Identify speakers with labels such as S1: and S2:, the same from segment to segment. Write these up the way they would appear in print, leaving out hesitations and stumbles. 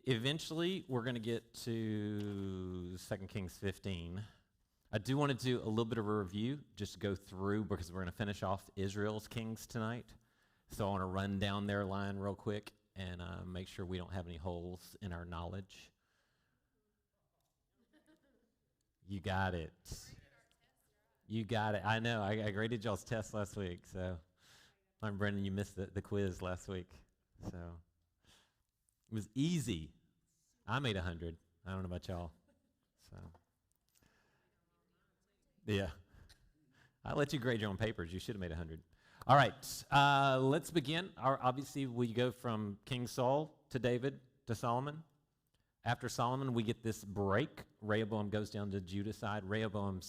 S1: Eventually, we're going to get to 2 Kings 15. I do want to do a little bit of a review, just to go through, because we're going to finish off Israel's kings tonight. So I want to run down their line real quick and make sure we don't have any holes in our knowledge. You got it. You got it. I know. I graded y'all's test last week. So, I'm Brendan. You missed the quiz last week. So, it was easy. I made 100. I don't know about y'all. So, yeah. I let you grade your own papers. You should have made 100. All right. Let's begin. Obviously, we go from King Saul to David to Solomon. After Solomon, we get this break. Rehoboam goes down to Judah's side. Rehoboam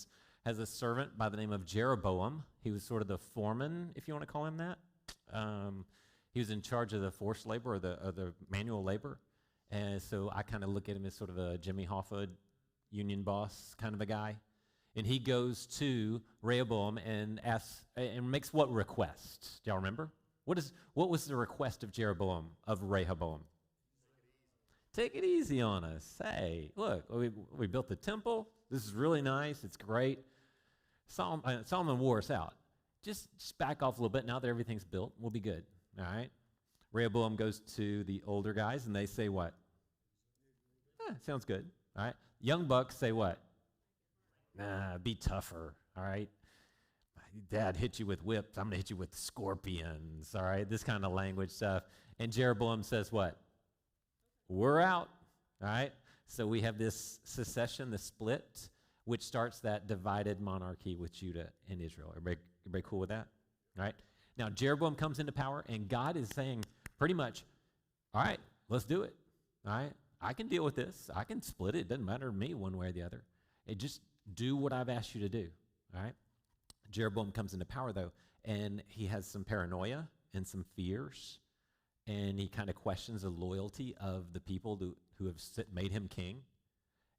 S1: has a servant by the name of Jeroboam. He was sort of the foreman, if you want to call him that. He was in charge of the forced labor or the manual labor. And so I kind of look at him as sort of a Jimmy Hoffa union boss kind of a guy. And he goes to Rehoboam and asks and makes what request? Do y'all remember? What was the request of Jeroboam, of Rehoboam? Take it easy on us. Hey, look, we built the temple. This is really nice. It's great. Solomon wore us out. Just back off a little bit. Now that everything's built, we'll be good. All right? Rehoboam goes to the older guys, and they say what? Sounds good. All right? Young bucks say what? Nah, be tougher. All right? Dad hit you with whips. I'm going to hit you with scorpions. All right? This kind of language stuff. And Jeroboam says what? We're out, all right? So we have this secession, this split, which starts that divided monarchy with Judah and Israel. Everybody cool with that? All right? Now, Jeroboam comes into power, and God is saying pretty much, all right, let's do it, all right? I can deal with this. I can split it. It doesn't matter to me one way or the other. Just do what I've asked you to do, all right? Jeroboam comes into power, though, and he has some paranoia and some fears. And he kind of questions the loyalty of the people who have made him king.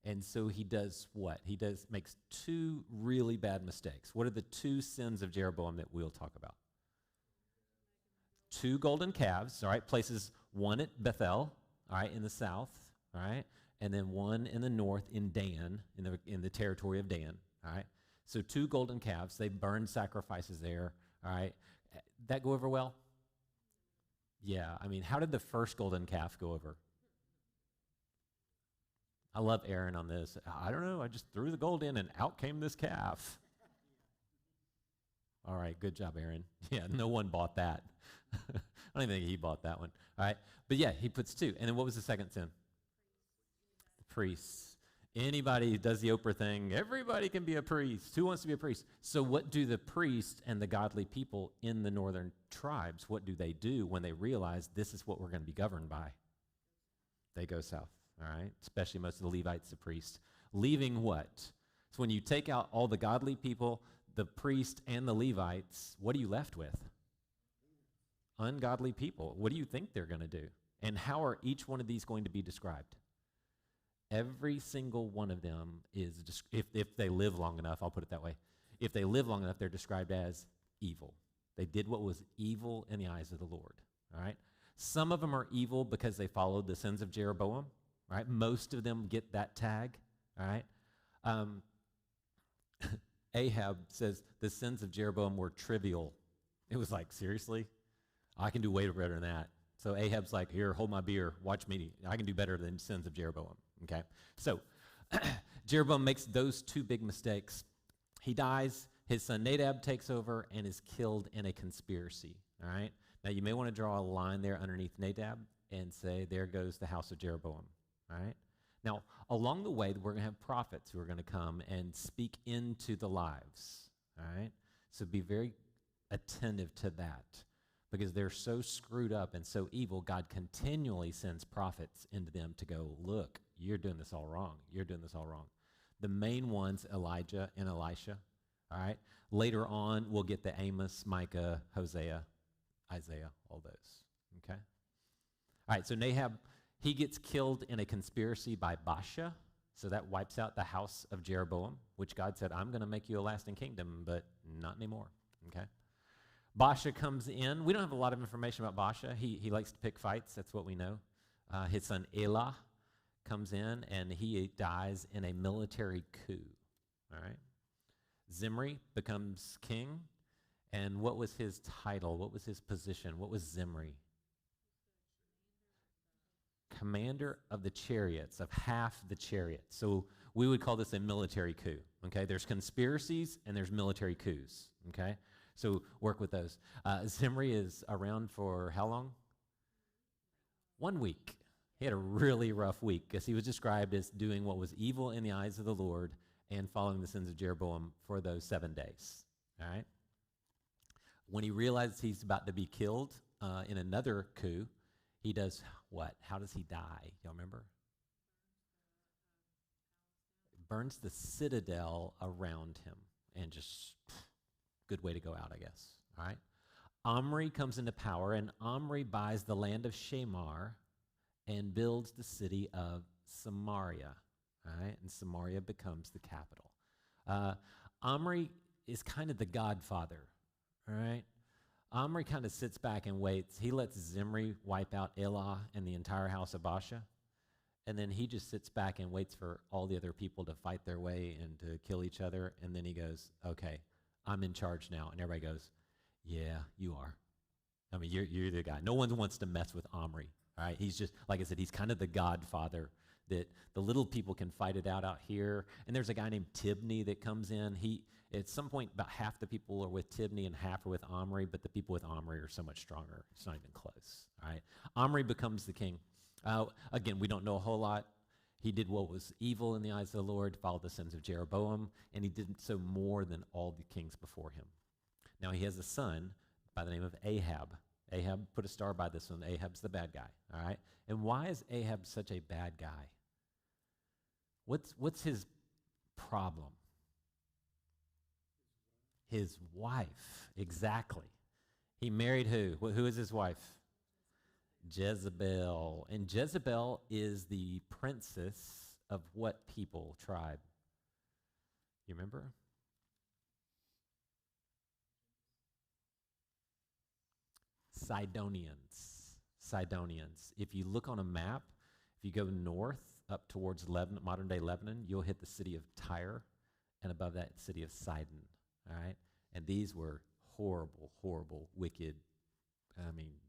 S1: And so he does what? He makes two really bad mistakes. What are the two sins of Jeroboam that we'll talk about? 2 golden calves, all right, places one at Bethel, all right, in the south, all right, and then one in the north in Dan, in the territory of Dan, all right. So 2 golden calves, they burned sacrifices there, all right. That go over well? Yeah, I mean, how did the first golden calf go over? I love Aaron on this. I don't know, I just threw the gold in and out came this calf. All right, good job, Aaron. Yeah, no one bought that. I don't even think he bought that one. All right, but yeah, he puts 2. And then what was the second sin? The priests. Anybody who does the Oprah thing, everybody can be a priest. Who wants to be a priest? So what do the priests and the godly people in the northern tribes, what do they do when they realize this is what we're going to be governed by? They go south, all right? Especially most of the Levites, the priests. Leaving what? So when you take out all the godly people, the priest and the Levites, what are you left with? Ungodly people. What do you think they're going to do? And how are each one of these going to be described? Every single one of them is, if they live long enough, I'll put it that way, if they live long enough, they're described as evil. They did what was evil in the eyes of the Lord, all right? Some of them are evil because they followed the sins of Jeroboam, right? Most of them get that tag, all right? Ahab says the sins of Jeroboam were trivial. It was like, seriously? I can do way better than that. So Ahab's like, here, hold my beer, watch me. I can do better than sins of Jeroboam, okay? So Jeroboam makes those 2 big mistakes. He dies, his son Nadab takes over and is killed in a conspiracy, all right? Now, you may want to draw a line there underneath Nadab and say, there goes the house of Jeroboam, all right? Now, along the way, we're going to have prophets who are going to come and speak into the lives, all right? So be very attentive to that. Because they're so screwed up and so evil, God continually sends prophets into them to go, look, you're doing this all wrong. You're doing this all wrong. The main ones, Elijah and Elisha, all right? Later on, we'll get the Amos, Micah, Hosea, Isaiah, all those, okay? All right, so Nahab, he gets killed in a conspiracy by Baasha, so that wipes out the house of Jeroboam, which God said, I'm going to make you a lasting kingdom, but not anymore, okay? Baasha comes in. We don't have a lot of information about Baasha. He likes to pick fights. That's what we know. His son Elah comes in, and he dies in a military coup. All right. Zimri becomes king. And what was his title? What was his position? What was Zimri? Commander of the chariots, of half the chariots. So we would call this a military coup. Okay. There's conspiracies and there's military coups. Okay. So work with those. Zimri is around for how long? 1 week. He had a really rough week because he was described as doing what was evil in the eyes of the Lord and following the sins of Jeroboam for those 7 days. All right. When he realizes he's about to be killed in another coup, he does what? How does he die? Y'all remember? Burns the citadel around him and just good way to go out, I guess. All right. Omri comes into power, and Omri buys the land of Shamar and builds the city of Samaria. All right. And Samaria becomes the capital. Omri is kind of the godfather. All right. Omri kind of sits back and waits. He lets Zimri wipe out Elah and the entire house of Baasha. And then he just sits back and waits for all the other people to fight their way and to kill each other. And then he goes, okay, I'm in charge now. And everybody goes, yeah, you are. I mean, you're the guy. No one wants to mess with Omri. All right. He's just, like I said, he's kind of the godfather that the little people can fight it out here. And there's a guy named Tibni that comes in. At some point, about half the people are with Tibni and half are with Omri, but the people with Omri are so much stronger. It's not even close. All right. Omri becomes the king. Again, we don't know a whole lot. He did what was evil in the eyes of the Lord, followed the sins of Jeroboam, and he did so more than all the kings before him. Now he has a son by the name of Ahab. Ahab, put a star by this one. Ahab's the bad guy, all right? And why is Ahab such a bad guy? What's his problem? His wife, exactly. He married who? Who is his wife? Jezebel. And Jezebel is the princess of what people, tribe? You remember? Sidonians. Sidonians. If you look on a map, if you go north up towards Lebanon, modern-day Lebanon, you'll hit the city of Tyre, and above that, city of Sidon. All right? And these were horrible, horrible, wicked,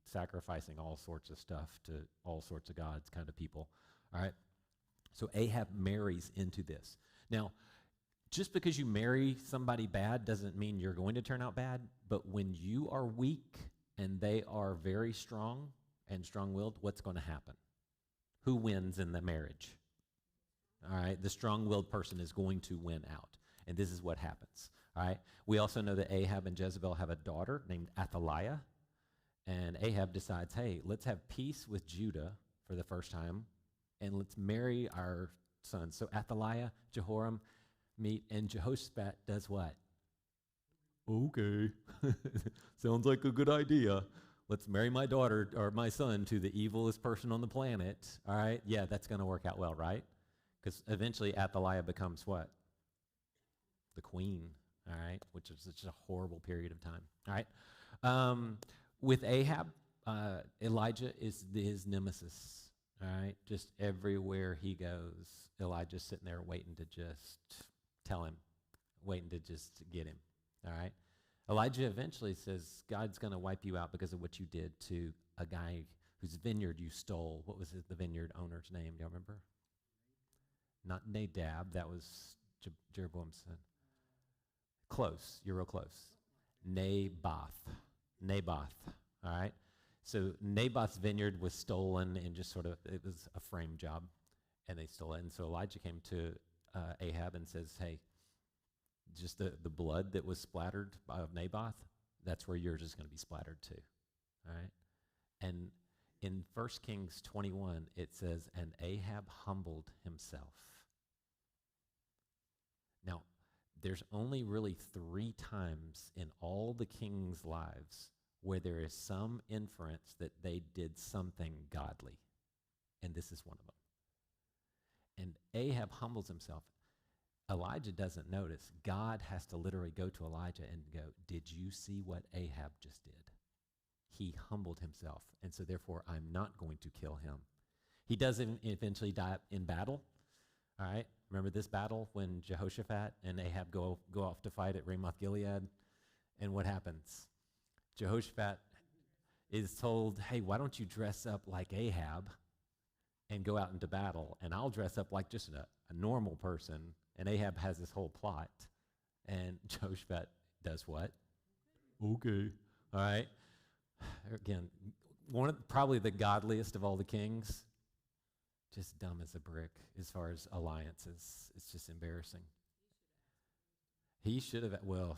S1: sacrificing all sorts of stuff to all sorts of gods kind of people. All right? So Ahab marries into this. Now, just because you marry somebody bad doesn't mean you're going to turn out bad, but when you are weak and they are very strong and strong-willed, what's going to happen? Who wins in the marriage? All right? The strong-willed person is going to win out. And this is what happens. All right? We also know that Ahab and Jezebel have a daughter named Athaliah. And Ahab decides, hey, let's have peace with Judah for the first time, and let's marry our sons. So Athaliah, Jehoram meet, and Jehoshaphat does what? Okay. Sounds like a good idea. Let's marry my daughter or my son to the evilest person on the planet. All right? Yeah, that's going to work out well, right? Because eventually Athaliah becomes what? The queen, all right? Which is just a horrible period of time, all right? With Ahab, Elijah is his nemesis, all right? Just everywhere he goes, Elijah's sitting there waiting to just tell him, waiting to just get him, all right? Elijah eventually says, God's going to wipe you out because of what you did to a guy whose vineyard you stole. What was the vineyard owner's name? Do you remember? Not Nadab. That was Jeroboam's son. Close. You're real close. Naboth. Naboth. All right? So Naboth's vineyard was stolen and just sort of, it was a frame job, and they stole it. And so Elijah came to Ahab and says, hey, just the blood that was splattered of Naboth, that's where yours is going to be splattered too. All right? And in 1 Kings 21, it says, and Ahab humbled himself. Now, there's only really 3 times in all the kings' lives where there is some inference that they did something godly. And this is one of them. And Ahab humbles himself. Elijah doesn't notice. God has to literally go to Elijah and go, did you see what Ahab just did? He humbled himself, and so therefore I'm not going to kill him. He does eventually die in battle. All right, remember this battle when Jehoshaphat and Ahab go off to fight at Ramoth Gilead? And what happens? Jehoshaphat is told, hey, why don't you dress up like Ahab and go out into battle, and I'll dress up like just a normal person. And Ahab has this whole plot, and Jehoshaphat does what? Okay, all right. Again, probably the godliest of all the kings, just dumb as a brick as far as alliances. It's just embarrassing. He should have, well,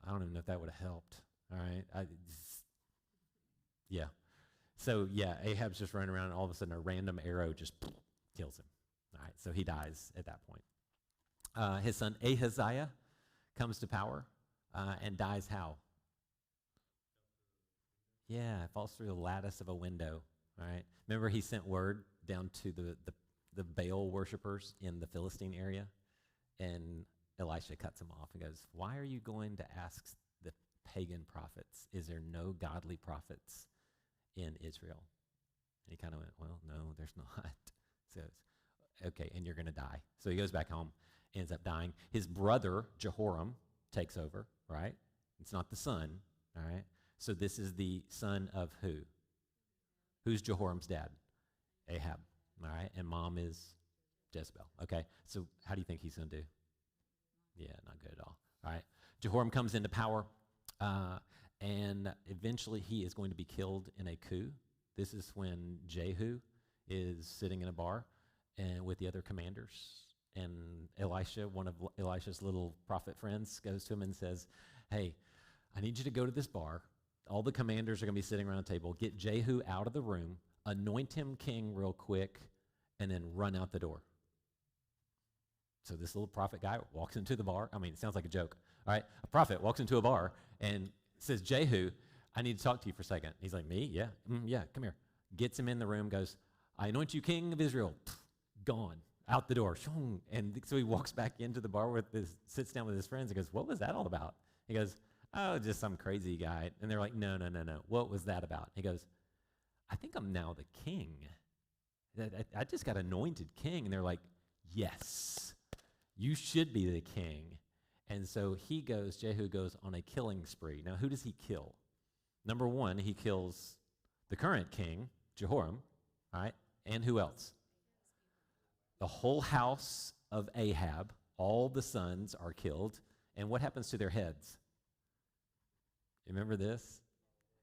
S1: I don't even know if that would have helped, all right? Yeah. So, yeah, Ahab's just running around, and all of a sudden a random arrow just kills him. All right, so he dies at that point. His son Ahaziah comes to power and dies how? Yeah, falls through the lattice of a window, all right? Remember he sent word down to the Baal worshipers in the Philistine area, and Elisha cuts him off and goes, why are you going to ask the pagan prophets? Is there no godly prophets in Israel? And he kind of went, well, no, there's not. So, okay, and you're going to die. So he goes back home, ends up dying. His brother, Jehoram, takes over, right? It's not the son, all right? So this is the son of who? Who's Jehoram's dad? Ahab, all right? And mom is Jezebel, okay? So how do you think he's going to do? Yeah, not good at all right? Jehoram comes into power, and eventually he is going to be killed in a coup. This is when Jehu is sitting in a bar and with the other commanders, and Elisha, one of Elisha's little prophet friends, goes to him and says, hey, I need you to go to this bar. All the commanders are going to be sitting around a table. Get Jehu out of the room, anoint him king real quick, and then run out the door. So this little prophet guy walks into the bar. I mean, it sounds like a joke, all right? A prophet walks into a bar and says, Jehu, I need to talk to you for a second. He's like, me? Yeah. Yeah, come here. Gets him in the room, goes, I anoint you king of Israel. Gone. Out the door. And so he walks back into the bar, sits down with his friends and goes, what was that all about? He goes, oh, just some crazy guy. And they're like, no. What was that about? He goes, I think I'm now the king. I just got anointed king. And they're like, yes, you should be the king. And so Jehu goes on a killing spree. Now, who does he kill? Number one, he kills the current king, Jehoram, all right? And who else? The whole house of Ahab, all the sons are killed. And what happens to their heads? You remember this?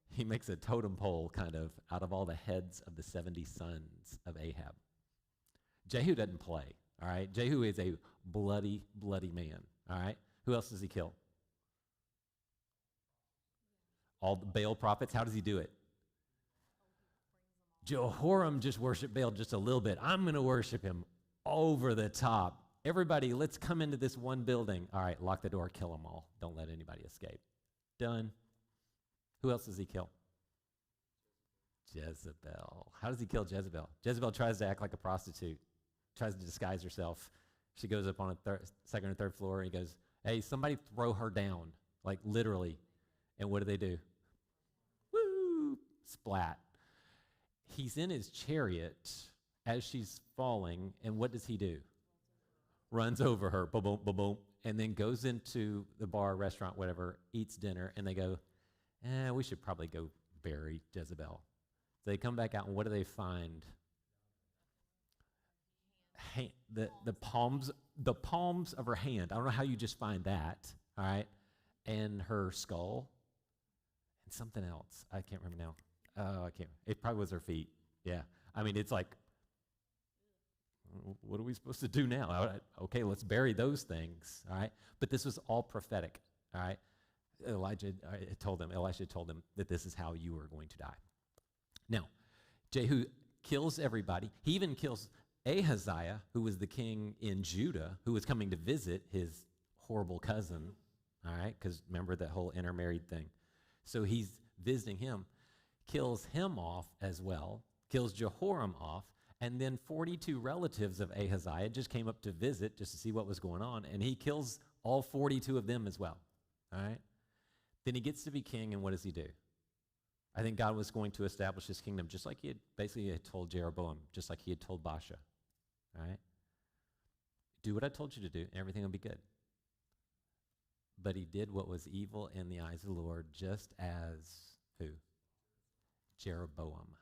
S1: He makes a totem pole kind of out of all the heads of the 70 sons of Ahab. Jehu doesn't play, all right? Jehu is a bloody, bloody man, all right? Who else does he kill? All the Baal prophets. How does he do it? Jehoram just worshiped Baal just a little bit. I'm going to worship him over the top. Everybody, let's come into this one building. All right, lock the door, kill them all. Don't let anybody escape. Done. Who else does he kill? Jezebel. How does he kill Jezebel? Jezebel tries to act like a prostitute, tries to disguise herself. She goes up on a second or third floor, and he goes, hey, somebody throw her down, like literally. And what do? Woo! Splat. He's in his chariot as she's falling, and what does he do? Runs over her, boom, boom, boom, boom, and then goes into the bar, restaurant, whatever, eats dinner, and they go, we should probably go bury Jezebel. So they come back out, and what do they find? The palms of her hand. I don't know how you just find that, all right? And her skull, and something else. I can't remember now. Oh, I can't. It probably was her feet. Yeah. I mean, it's like, what are we supposed to do now? All right, okay, let's bury those things, all right? But this was all prophetic, all right? Elisha told them that this is how you are going to die. Now, Jehu kills everybody. He even kills Ahaziah, who was the king in Judah, who was coming to visit his horrible cousin, all right? Because remember that whole intermarried thing. So he's visiting him, kills him off as well, kills Jehoram off, And then 42 relatives of Ahaziah just came up to visit just to see what was going on, and he kills all 42 of them as well. All right? Then he gets to be king, and what does he do? I think God was going to establish his kingdom just like he had basically told Jeroboam, just like he had told Baasha. All right? Do what I told you to do, and everything will be good. But he did what was evil in the eyes of the Lord, just as who? Jeroboam.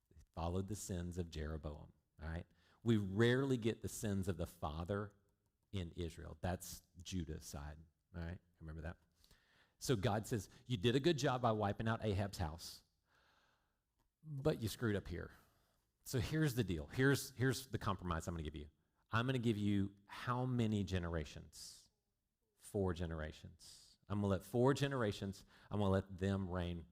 S1: He followed the sins of Jeroboam. All right? We rarely get the sins of the father in Israel. That's Judah's side. All right? Remember that? So God says, you did a good job by wiping out Ahab's house, but you screwed up here. So here's the deal. Here's the compromise I'm going to give you. I'm going to give you how many generations? 4 generations. I'm going to let 4 generations, I'm going to let them reign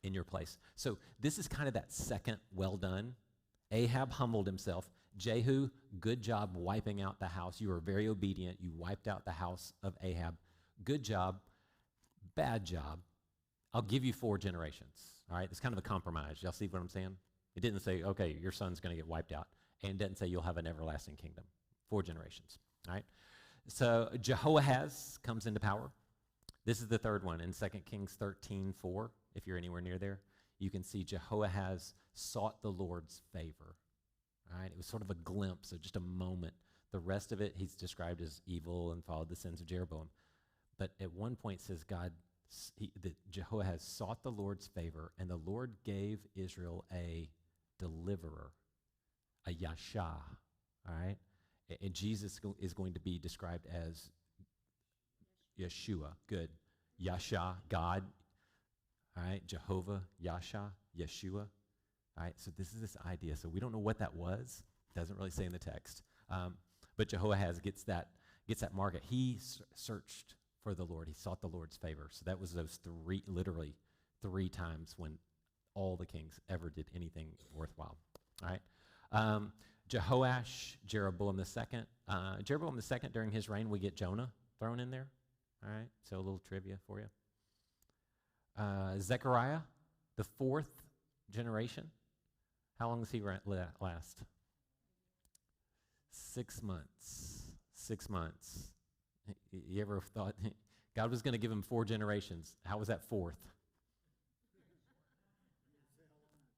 S1: in your place. So this is kind of that second well done. Ahab humbled himself. Jehu, good job wiping out the house. You were very obedient. You wiped out the house of Ahab. Good job. Bad job. I'll give you 4 generations. All right? It's kind of a compromise. Y'all see what I'm saying? It didn't say, okay, your son's going to get wiped out. And it didn't say you'll have an everlasting kingdom. 4 generations. All right? So Jehoahaz comes into power. This is the third one in 2 Kings 13:4. If you're anywhere near there, you can see Jehoahaz sought the Lord's favor. All right? It was sort of a glimpse of just a moment. The rest of it, he's described as evil and followed the sins of Jeroboam. But at one point it says that Jehoahaz sought the Lord's favor, and the Lord gave Israel a deliverer, a Yasha. All right? And Jesus is going to be described as Yeshua. Good. Yasha, God. All right? Jehovah, Yasha, Yeshua. All right? So this is this idea. So we don't know what that was. It doesn't really say in the text. But Jehoahaz gets that market. He searched for the Lord. He sought the Lord's favor. So that was those literally three times when all the kings ever did anything worthwhile. All right? Jehoash, Jeroboam II. Jeroboam II, during his reign, we get Jonah thrown in there. All right? So a little trivia for you. Zechariah, the 4th generation. How long does he last? 6 months. 6 months. You ever thought God was going to give him 4 generations? How was that 4th?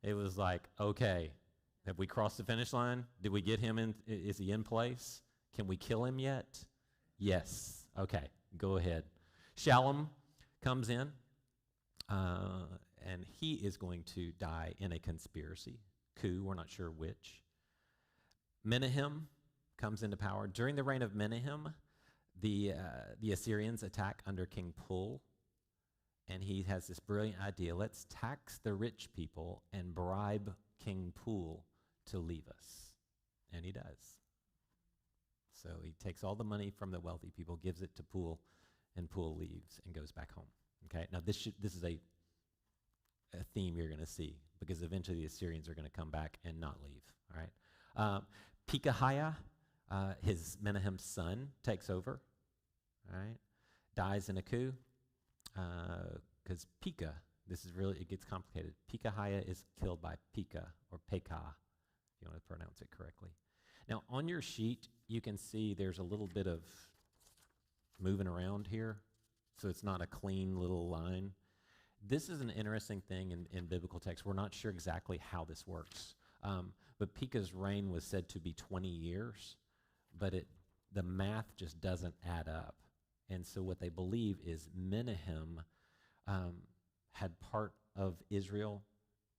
S1: It was like, okay, have we crossed the finish line? Did we get him in? Is he in place? Can we kill him yet? Yes. Okay, go ahead. Shallum comes in, and he is going to die in a conspiracy, coup, we're not sure which. Menahem comes into power. During the reign of Menahem, the Assyrians attack under King Pul, and he has this brilliant idea. Let's tax the rich people and bribe King Pul to leave us. And he does. So he takes all the money from the wealthy people, gives it to Pul, and Pul leaves and goes back home. Okay? Now this is a theme you're going to see, because eventually the Assyrians are going to come back and not leave. All right? Pekahiah, his Menahem's son, takes over. All right? Dies in a coup. Because Pekah, it gets complicated. Pekahiah is killed by Pekah, or Pekah, if you want to pronounce it correctly. Now, on your sheet, you can see there's a little bit of moving around here, so it's not a clean little line. This is an interesting thing in biblical text. We're not sure exactly how this works. But Pekah's reign was said to be 20 years, but the math just doesn't add up. And so what they believe is Menahem had part of Israel,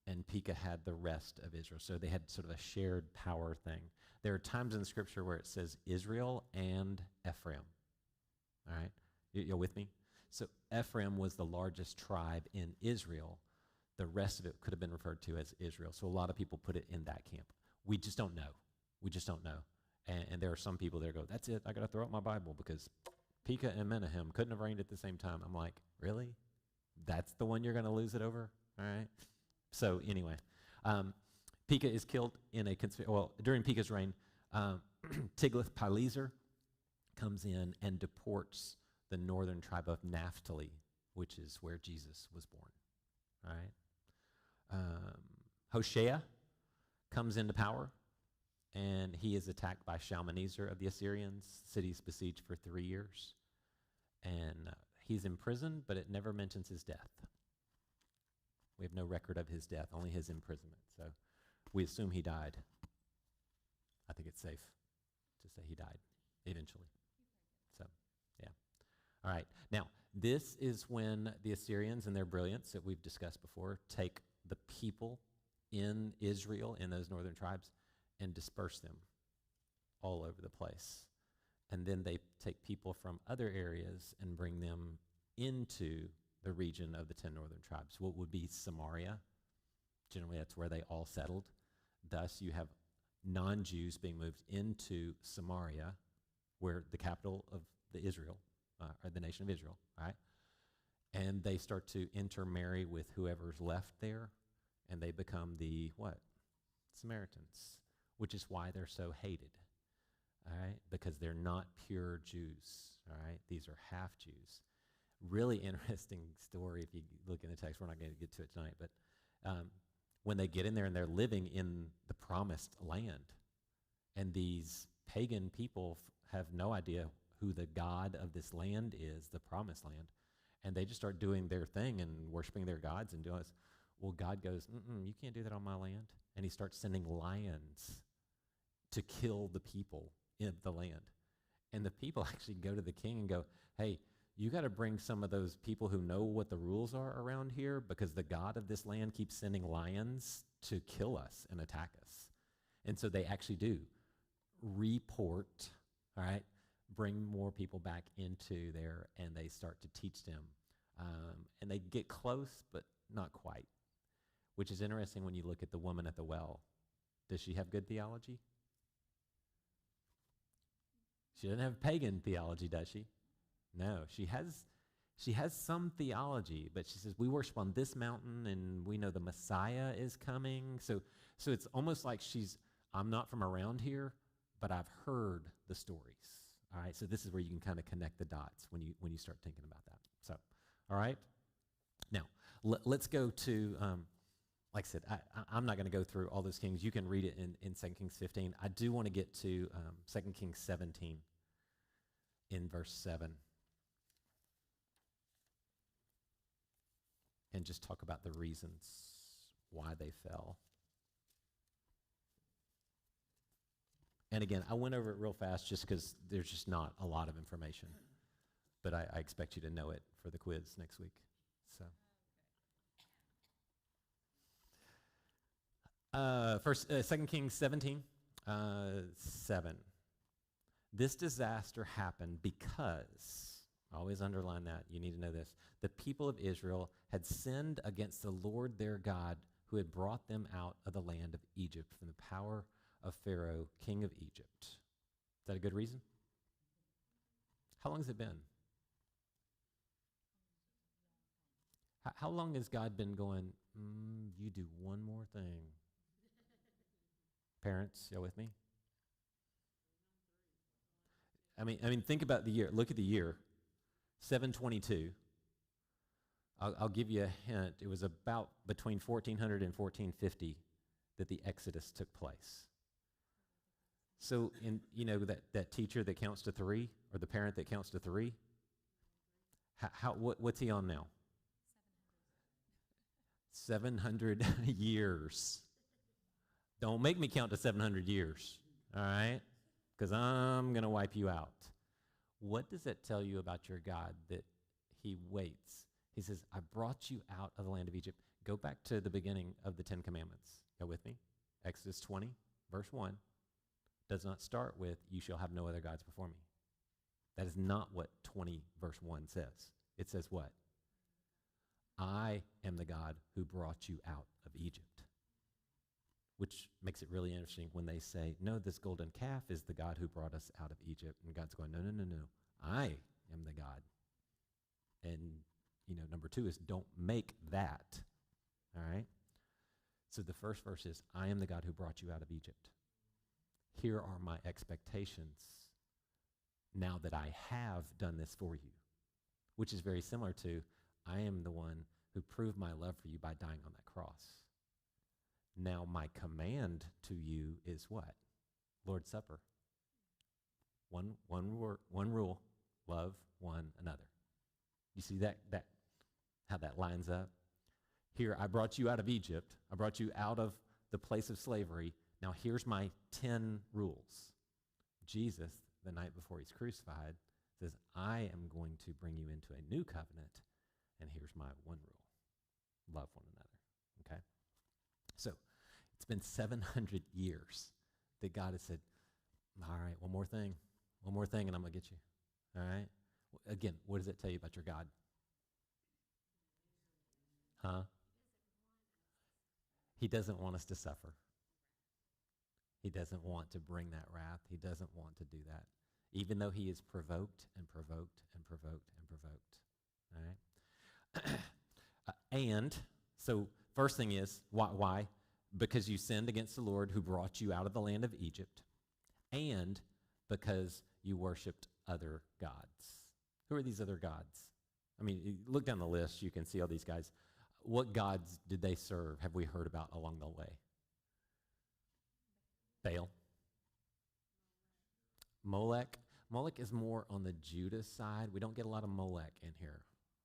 S1: and Pekah had the rest of Israel. So they had sort of a shared power thing. There are times in Scripture where it says Israel and Ephraim. All right? You with me? So Ephraim was the largest tribe in Israel. The rest of it could have been referred to as Israel. So a lot of people put it in that camp. We just don't know. We just don't know. And there are some people that go, that's it, I got to throw out my Bible because Pekah and Menahem couldn't have reigned at the same time. I'm like, really? That's the one you're going to lose it over? All right. So anyway, Pekah is killed in during Pekah's reign. Tiglath-Pileser comes in and deports the northern tribe of Naphtali, which is where Jesus was born. All right. Hoshea comes into power, and he is attacked by Shalmaneser of the Assyrians. City's besieged for 3 years. And he's imprisoned, but it never mentions his death. We have no record of his death, only his imprisonment. So we assume he died. I think it's safe to say he died eventually. So, yeah. All right. Now, this is when the Assyrians, in their brilliance that we've discussed before, take the people in Israel, in those northern tribes, and disperse them all over the place. And then they take people from other areas and bring them into the region of the 10 northern tribes, what would be Samaria. Generally, that's where they all settled. Thus, you have non-Jews being moved into Samaria, where the capital of the Israel, or the nation of Israel, right? And they start to intermarry with whoever's left there, and they become the what? Samaritans, which is why they're so hated, all right? Because they're not pure Jews, all right? These are half Jews. Really interesting story if you look in the text. We're not going to get to it tonight, but when they get in there and they're living in the promised land, and these pagan people have no idea who the God of this land is, the promised land, and they just start doing their thing and worshiping their gods and doing this. Well, God goes, you can't do that on my land. And he starts sending lions to kill the people in the land. And the people actually go to the king and go, hey, you got to bring some of those people who know what the rules are around here, because the God of this land keeps sending lions to kill us and attack us. And so they actually do report, all right, bring more people back into there, and they start to teach them. And they get close, but not quite, which is interesting when you look at the woman at the well. Does she have good theology? She doesn't have pagan theology, does she? No, she has some theology, but she says, we worship on this mountain, and we know the Messiah is coming. So it's almost like I'm not from around here, but I've heard the stories. All right, so this is where you can kind of connect the dots when you start thinking about that. So, all right. Now, let's go to, like I said, I'm not going to go through all those kings. You can read it in 2 Kings 15. I do want to get to 2 Kings 17 in verse 7. And just talk about the reasons why they fell. And again, I went over it real fast just because there's just not a lot of information. But I expect you to know it for the quiz next week. So, first, 2 Kings 17, 7. This disaster happened because, always underline that, you need to know this, the people of Israel had sinned against the Lord their God, who had brought them out of the land of Egypt from the power of Pharaoh, king of Egypt. Is that a good reason? How long has it been? How long has God been going, you do one more thing? Parents, y'all with me? I mean, think about the year. Look at the year, 722. I'll give you a hint. It was about between 1400 and 1450 that the Exodus took place. So, that teacher that counts to 3, or the parent that counts to 3, what's he on now? 700 years. Don't make me count to 700 years, all right? Because I'm going to wipe you out. What does that tell you about your God that he waits? He says, I brought you out of the land of Egypt. Go back to the beginning of the 10 Commandments. Go with me. Exodus 20, verse 1. Does not start with, you shall have no other gods before me. That is not what 20, verse 1 says. It says what? I am the God who brought you out of Egypt. Which makes it really interesting when they say, no, this golden calf is the God who brought us out of Egypt. And God's going, no. I am the God. And, number 2 is don't make that. All right? So the first verse is, I am the God who brought you out of Egypt. Here are my expectations now that I have done this for you, which is very similar to, I am the one who proved my love for you by dying on that cross. Now my command to you is what? Lord's Supper. One rule, love one another. You see that how that lines up? Here, I brought you out of Egypt. I brought you out of the place of slavery. Now here's my 10 rules. Jesus, the night before he's crucified, says, I am going to bring you into a new covenant, and here's my one rule. Love one another, okay? So it's been 700 years that God has said, all right, one more thing, and I'm going to get you, all right? Again, what does it tell you about your God? Huh? He doesn't want us to suffer. He doesn't want to bring that wrath. He doesn't want to do that, even though he is provoked and provoked and provoked and provoked, all right? And so first thing is, why? Because you sinned against the Lord who brought you out of the land of Egypt, and because you worshiped other gods. Who are these other gods? I mean, you look down the list, you can see all these guys. What gods did they serve, have we heard about along the way? Baal. Molech. Molech is more on the Judah side. We don't get a lot of Molech in here.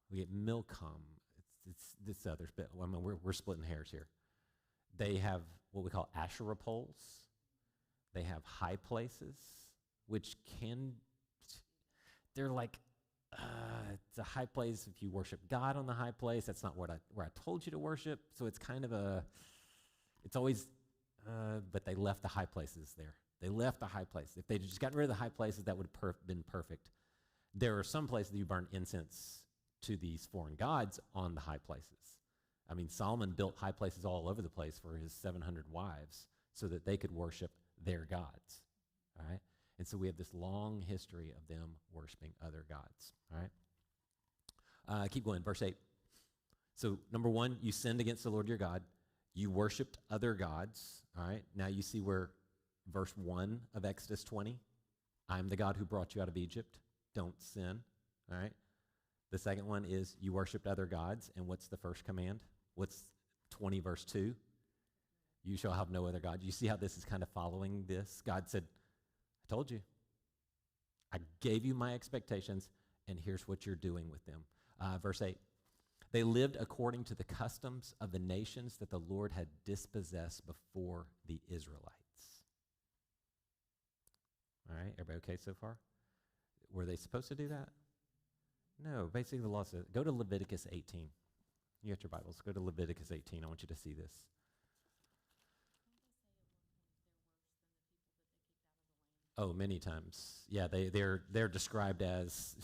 S1: We get Milcom. It's this other bit. I mean, we're splitting hairs here. They have what we call Asherah poles. They have high places, which they're like, it's a high place if you worship God on the high place. That's not where I told you to worship. So it's kind of it's always, but they left the high places there. They left the high place. If they just got rid of the high places, that would have been perfect. There are some places that you burn incense to these foreign gods on the high places. I mean, Solomon built high places all over the place for his 700 wives so that they could worship their gods, all right? And so we have this long history of them worshiping other gods, all right? Keep going, verse 8. So number one, you sinned against the Lord your God. You worshiped other gods, all right? Now you see where verse 1 of Exodus 20, I'm the God who brought you out of Egypt. Don't sin, all right? The second one is you worshiped other gods. And what's the first command? What's 20 verse 2? You shall have no other God. You see how this is kind of following this? God said, I told you. I gave you my expectations, and here's what you're doing with them. Verse 8, they lived according to the customs of the nations that the Lord had dispossessed before the Israelites. All right, everybody okay so far? Were they supposed to do that? No, basically the law says, go to Leviticus 18. You got your Bibles. Go to Leviticus 18. I want you to see this. Oh, many times. Yeah, they're described as,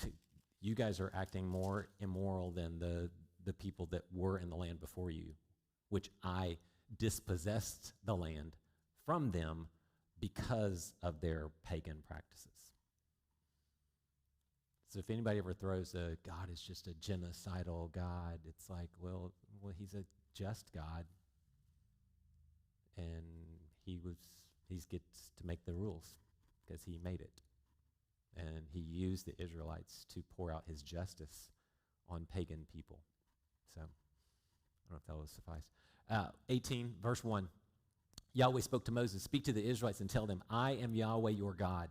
S1: you guys are acting more immoral than the people that were in the land before you, which I dispossessed the land from them because of their pagan practices. So if anybody ever throws God is just a genocidal God, it's like, well, he's a just God, and he gets to make the rules because he made it, and he used the Israelites to pour out his justice on pagan people. So I don't know if that will suffice. 18 verse 1. Yahweh spoke to Moses, speak to the Israelites and tell them, I am Yahweh your God.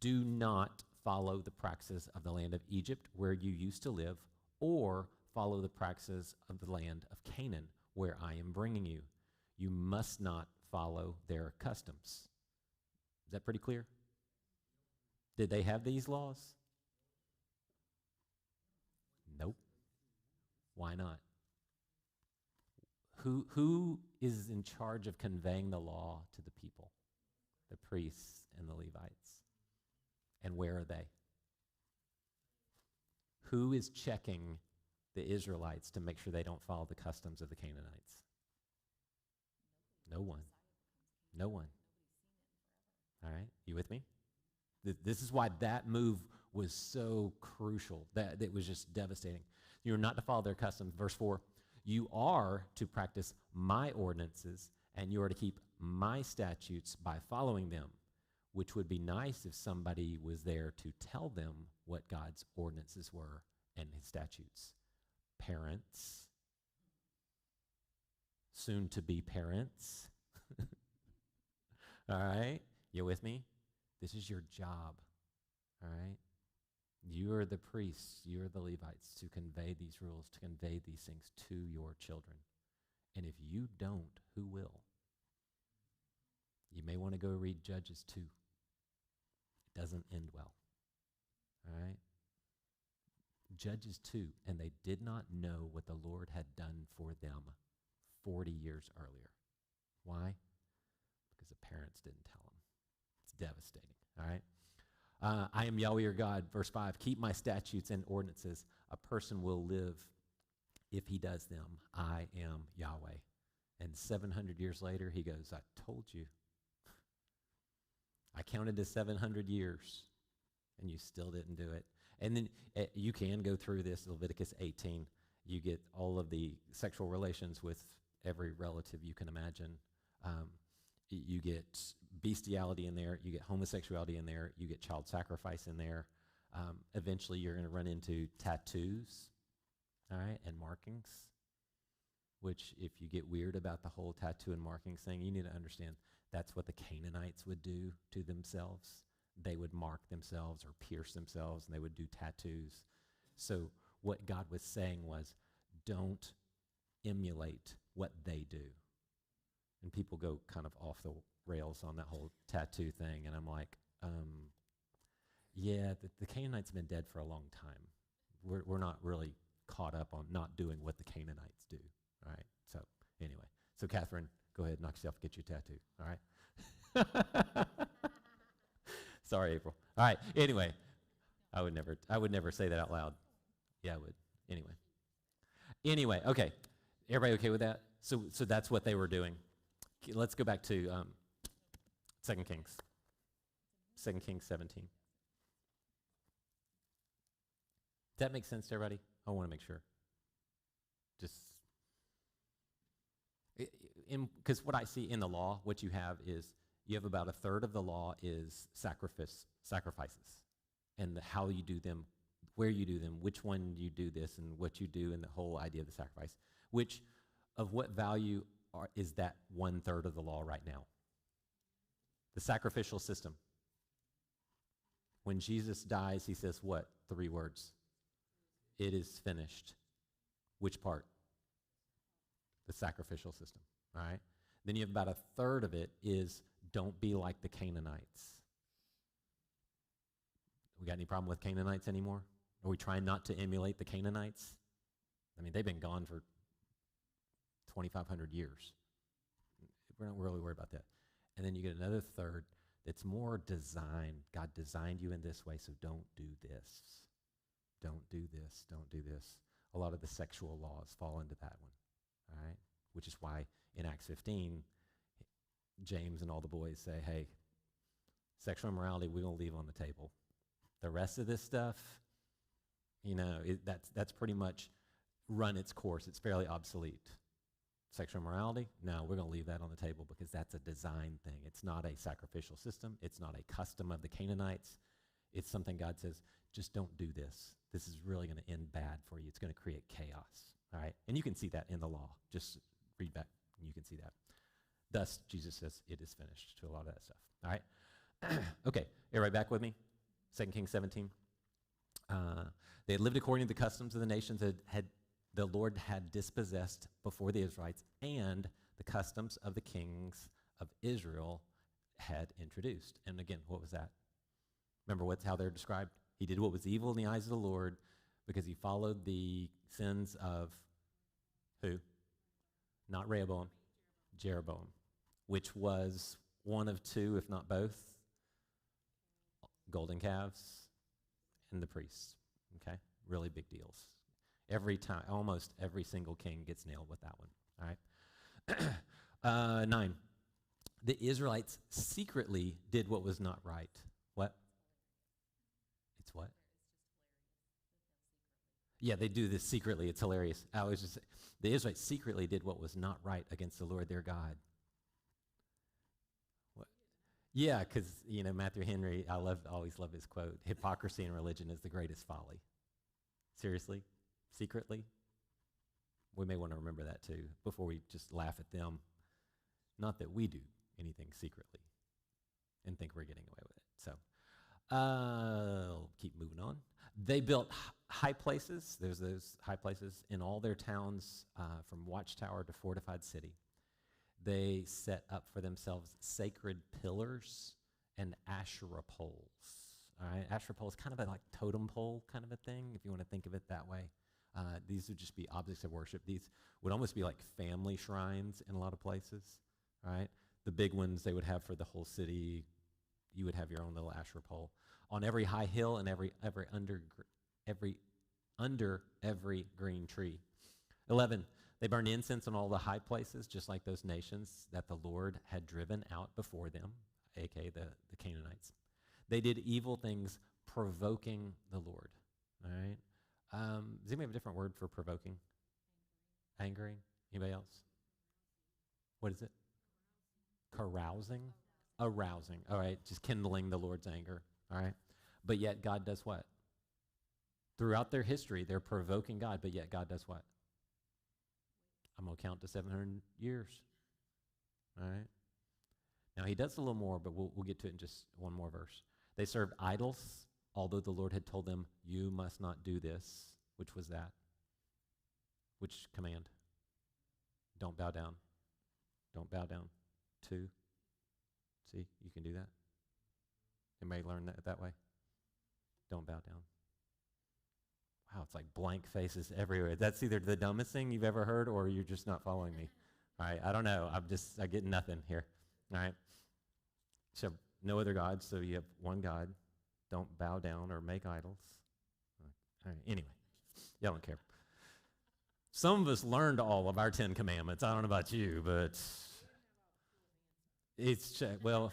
S1: Do not follow the practices of the land of Egypt where you used to live, or follow the practices of the land of Canaan where I am bringing you. You must not follow their customs. Is that pretty clear? Did they have these laws? Nope. Why not? Who is in charge of conveying the law to the people? The priests and the Levites. And where are they? Who is checking the Israelites to make sure they don't follow the customs of the Canaanites? No one. No one. All right, you with me? This is why that move was so crucial, that it was just devastating. You're not to follow their customs. Verse 4, you are to practice my ordinances, and you are to keep my statutes by following them, which would be nice if somebody was there to tell them what God's ordinances were and his statutes. Parents. soon to be parents. All right? You with me? This is your job. All right? You are the priests, you are the Levites to convey these rules, to convey these things to your children. And if you don't, who will? You may want to go read Judges 2. It doesn't end well. All right? Judges 2, and they did not know what the Lord had done for them 40 years earlier. Why? Because the parents didn't tell them. It's devastating. All right? I am Yahweh your God, verse 5, keep my statutes and ordinances. A person will live if he does them. I am Yahweh. And 700 years later, he goes, I told you. I counted to 700 years, and you still didn't do it. And then you can go through this, Leviticus 18. You get all of the sexual relations with every relative you can imagine. You get bestiality in there, you get homosexuality in there, you get child sacrifice in there. Eventually you're going to run into tattoos, all right, and markings, which if you get weird about the whole tattoo and markings thing, you need to understand that's what the Canaanites would do to themselves. They would mark themselves or pierce themselves, and they would do tattoos. So what God was saying was, don't emulate what they do. And people go kind of off the rails on that whole tattoo thing. And I'm like, yeah, the Canaanites have been dead for a long time. We're not really caught up on not doing what the Canaanites do. All right. So anyway, so Catherine, go ahead, knock yourself, get you a tattoo. All right. Sorry, April. All right. Anyway, I would never say that out loud. Yeah, I would. Anyway, okay. Everybody okay with that? So that's what they were doing. Let's go back to 2 Kings. 2 Kings 17. Does that make sense to everybody? I want to make sure. Just because what I see in the law, what you have is you have about a third of the law is sacrifices, and how you do them, where you do them, which one you do this, and what you do, and the whole idea of the sacrifice. Which of what value is that 1/3 of the law right now? The sacrificial system. When Jesus dies, he says what? 3 words. It is finished. Which part? The sacrificial system. All right? Then you have about a third of it is don't be like the Canaanites. We got any problem with Canaanites anymore? Are we trying not to emulate the Canaanites? I mean, they've been gone for 2,500 years. We're not really worried about that. And then you get another third that's more designed. God designed you in this way, so don't do this. Don't do this. Don't do this. A lot of the sexual laws fall into that one, all right? Which is why in Acts 15, James and all the boys say, hey, sexual immorality, we're going to leave on the table. The rest of this stuff, you know, that's pretty much run its course. It's fairly obsolete. Sexual immorality, no, we're going to leave that on the table because that's a design thing. It's not a sacrificial system. It's not a custom of the Canaanites. It's something God says, just don't do this. This is really going to end bad for you. It's going to create chaos, all right? And you can see that in the law. Just read back, and you can see that. Thus, Jesus says, it is finished to a lot of that stuff, all right? Okay, everybody back with me? 2 Kings 17. They had lived according to the customs of the nations that the Lord had dispossessed before the Israelites, and the customs of the kings of Israel had introduced. And again, what was that? Remember how they're described? He did what was evil in the eyes of the Lord because he followed the sins of who? Not Rehoboam, Jeroboam, which was one of 2, if not both, golden calves and the priests. Okay? Really big deals. Every time, almost every single king gets nailed with that one. All right? 9. The Israelites secretly did what was not right. What? It's what? Yeah, they do this secretly. It's hilarious. I was just the Israelites secretly did what was not right against the Lord their God. What? Yeah, because Matthew Henry, always love his quote: "Hypocrisy in religion is the greatest folly." Seriously, secretly, We may want to remember that too before we just laugh at them. Not that we do anything secretly and think we're getting away with it. So keep moving on. They built high places. There's those high places in all their towns, from watchtower to fortified city. They set up for themselves sacred pillars and Asherah poles. All right, Asherah pole is kind of a like totem pole kind of a thing, if you want to think of it that way. These would just be objects of worship. These would almost be like family shrines in a lot of places, right? The big ones they would have for the whole city. You would have your own little Asherah pole on every high hill and every under every green tree. 11. They burned incense on all the high places, just like those nations that the Lord had driven out before them, aka the Canaanites. They did evil things, provoking the Lord. All right. Does anybody have a different word for provoking? Angering. Anybody else? What is it? Carousing? Arousing. All right. Just kindling the Lord's anger. All right. But yet God does what? Throughout their history, they're provoking God, but yet God does what? I'm going to count to 700 years. All right. Now, he does a little more, but we'll get to it in just one more verse. They served idols, although the Lord had told them, you must not do this. Which was that? Which command? Don't bow down. Don't bow down. 2. See, you can do that. Anybody learn that way? Don't bow down. Wow, it's like blank faces everywhere. That's either the dumbest thing you've ever heard or you're just not following me. All right, I don't know. I get nothing here. All right. So no other gods, so you have one God. Don't bow down or make idols. All right, anyway, y'all don't care. Some of us learned all of our 10 commandments. I don't know about you, but well,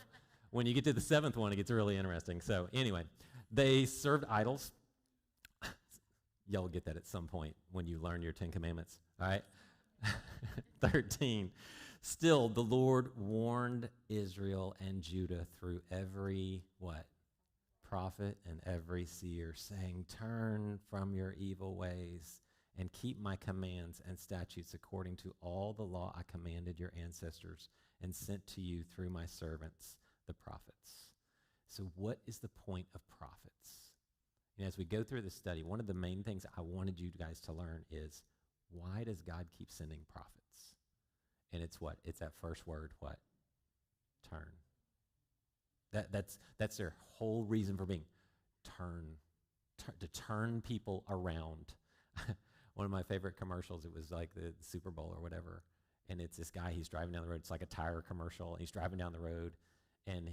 S1: when you get to the 7th one, it gets really interesting. So anyway, they served idols. Y'all will get that at some point when you learn your 10 commandments, all right? 13. Still, the Lord warned Israel and Judah through every, what? Prophet and every seer, saying, turn from your evil ways and keep my commands and statutes according to all the law I commanded your ancestors and sent to you through my servants, the prophets. So what is the point of prophets? And as we go through this study, one of the main things I wanted you guys to learn is, why does God keep sending prophets? And it's what? It's that first word, what? Turn. That's their whole reason for being. To turn people around. One of my favorite commercials, it was like the Super Bowl or whatever, and it's this guy, he's driving down the road. It's like a tire commercial, and he's driving down the road, and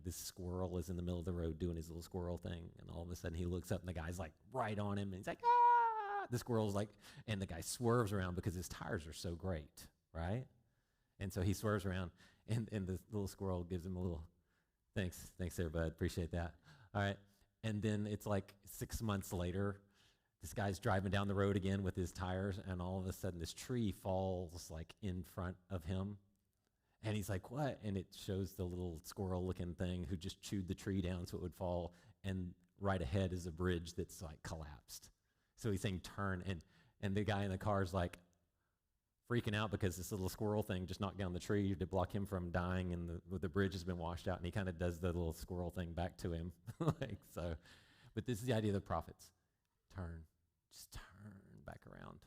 S1: this squirrel is in the middle of the road doing his little squirrel thing, and all of a sudden he looks up, and the guy's like right on him, and he's like, ah! The squirrel's like, and the guy swerves around because his tires are so great, right? And so he swerves around, and the little squirrel gives him a little, thanks there, bud, appreciate that. All right, and then it's like 6 months later, this guy's driving down the road again with his tires, and all of a sudden this tree falls like in front of him. And he's like, what? And it shows the little squirrel-looking thing who just chewed the tree down so it would fall, and right ahead is a bridge that's like collapsed. So he's saying turn, and the guy in the car is like freaking out because this little squirrel thing just knocked down the tree to block him from dying, and the bridge has been washed out, and he kind of does the little squirrel thing back to him. But this is the idea of the prophets. Turn. Just turn back around.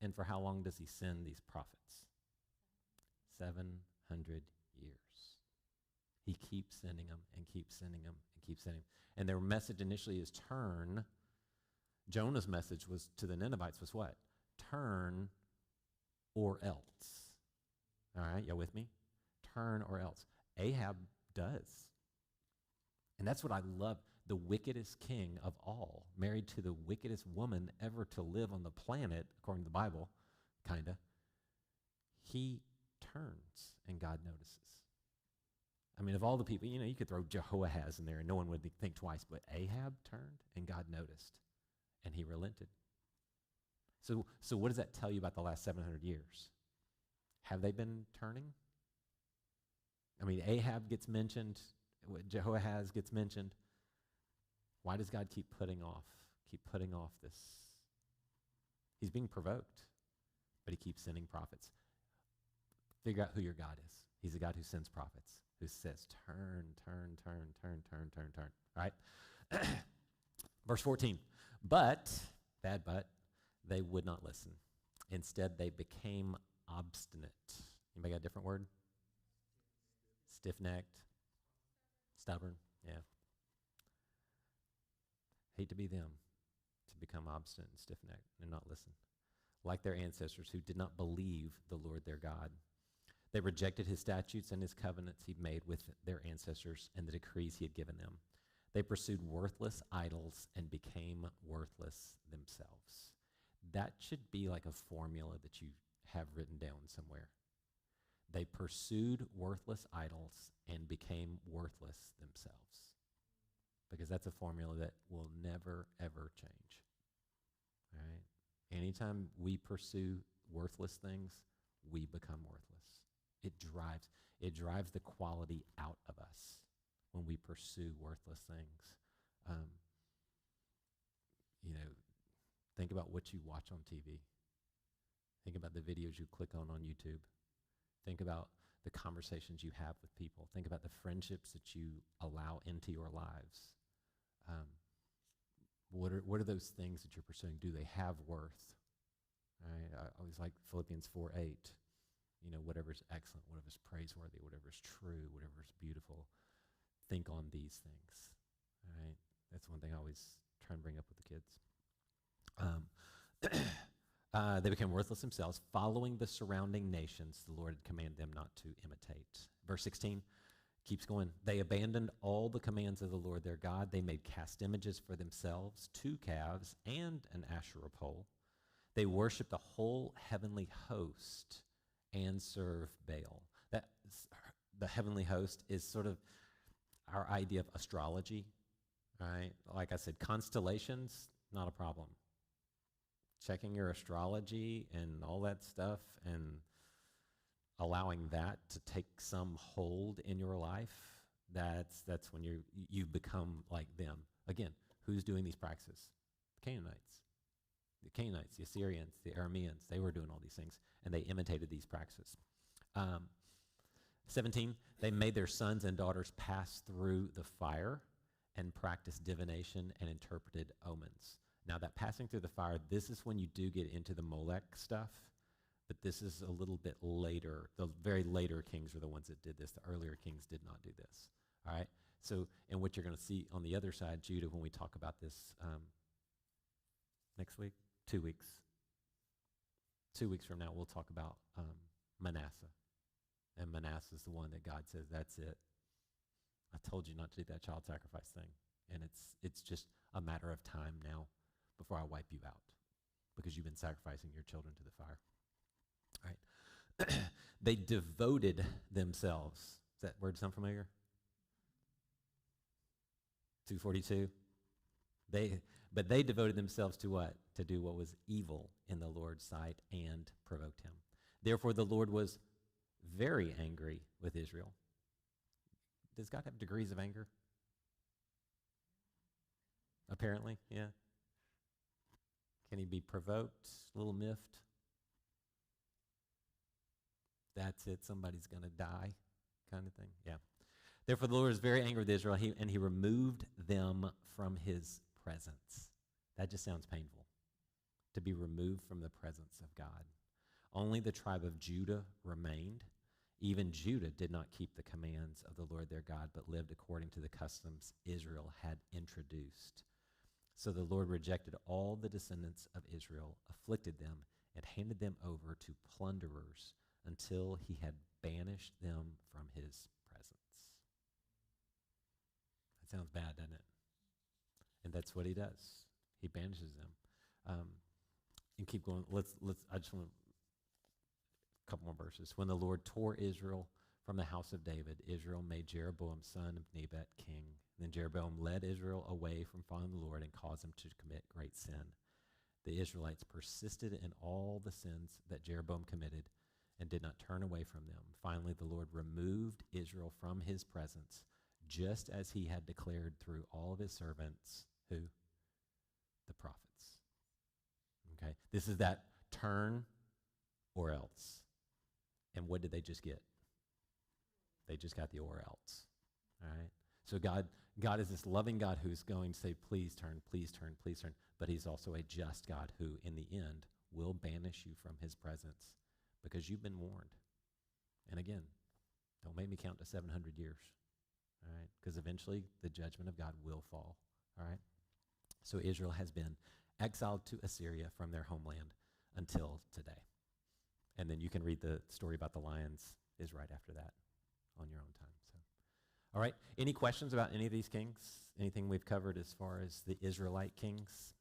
S1: And for how long does he send these prophets? 700 years. He keeps sending them and keeps sending them and keeps sending them. And their message initially is turn. Jonah's message was to the Ninevites was what? Turn or else. All right, y'all with me? Turn or else. Ahab does. And that's what I love. The wickedest king of all, married to the wickedest woman ever to live on the planet, according to the Bible, kind of. He turns, and God notices. I mean, of all the people, you could throw Jehoahaz in there, and no one would think twice, but Ahab turned, and God noticed, and he relented. So what does that tell you about the last 700 years? Have they been turning? I mean, Ahab gets mentioned, Jehoahaz gets mentioned. Why does God keep putting off this? He's being provoked. but he keeps sending prophets. Figure out who your God is. He's a God who sends prophets, who says, turn, turn, turn, turn, turn, turn, turn. All right? Verse 14. But, bad but, they would not listen. Instead, they became obstinate. Anybody got a different word? Stiff-necked. Stubborn. Yeah. Hate to be them, to become obstinate and stiff-necked and not listen. Like their ancestors who did not believe the Lord their God. They rejected his statutes and his covenants he'd made with their ancestors and the decrees he had given them. They pursued worthless idols and became worthless themselves. That should be like a formula that you have written down somewhere. They pursued worthless idols and became worthless themselves. Because that's a formula that will never, ever change. All right? Anytime we pursue worthless things, we become worthless. It drives the quality out of us when we pursue worthless things. Think about what you watch on TV. Think about the videos you click on YouTube. Think about the conversations you have with people. Think about the friendships that you allow into your lives. What are those things that you're pursuing? Do they have worth? Right? I always like Philippians 4:8. Whatever's excellent, whatever's praiseworthy, whatever's true, whatever's beautiful, think on these things. All right? That's one thing I always try and bring up with the kids. They became worthless themselves, following the surrounding nations the Lord had commanded them not to imitate. Verse 16 keeps going. They abandoned all the commands of the Lord their God. They made cast images for themselves, 2 calves and an Asherah pole. They worshiped the whole heavenly host and served Baal. The heavenly host is sort of our idea of astrology, right? Like I said, constellations, not a problem. Checking your astrology and all that stuff and allowing that to take some hold in your life, that's when you've become like them. Again, who's doing these practices? The Canaanites, the Assyrians, the Arameans. They were doing all these things, and they imitated these practices. 17, they made their sons and daughters pass through the fire and practiced divination and interpreted omens. Now, that passing through the fire, this is when you do get into the Molech stuff, but this is a little bit later. The very later kings are the ones that did this. The earlier kings did not do this. All right? So, and what you're going to see on the other side, Judah, when we talk about this next week, 2 weeks. 2 weeks from now, we'll talk about Manasseh. And Manasseh is the one that God says, that's it. I told you not to do that child sacrifice thing. And it's just a matter of time now before I wipe you out because you've been sacrificing your children to the fire. All right. They devoted themselves. Does that word sound familiar? 242. But they devoted themselves to what? To do what was evil in the Lord's sight and provoked him. Therefore, the Lord was very angry with Israel. Does God have degrees of anger? Apparently, yeah. Can he be provoked, a little miffed? That's it, somebody's going to die kind of thing? Yeah. Therefore, the Lord is very angry with Israel, and he removed them from his presence. That just sounds painful, to be removed from the presence of God. Only the tribe of Judah remained. Even Judah did not keep the commands of the Lord their God, but lived according to the customs Israel had introduced. So the Lord rejected all the descendants of Israel, afflicted them, and handed them over to plunderers until he had banished them from his presence. That sounds bad, doesn't it? And that's what he does. He banishes them. And keep going. I just want a couple more verses. When the Lord tore Israel from the house of David, Israel made Jeroboam son of Nebat king. Then Jeroboam led Israel away from following the Lord and caused them to commit great sin. The Israelites persisted in all the sins that Jeroboam committed and did not turn away from them. Finally, the Lord removed Israel from his presence, just as he had declared through all of his servants, who? The prophets. Okay, this is that turn or else. And what did they just get? They just got the or else. All right? So God is this loving God who's going to say, please turn, please turn, please turn. But he's also a just God who, in the end, will banish you from his presence because you've been warned. And again, don't make me count to 700 years. All right? Because eventually the judgment of God will fall. All right? So Israel has been exiled to Assyria from their homeland until today. And then you can read the story about the lions is right after that on your own time. So, all right. Any questions about any of these kings? Anything we've covered as far as the Israelite kings?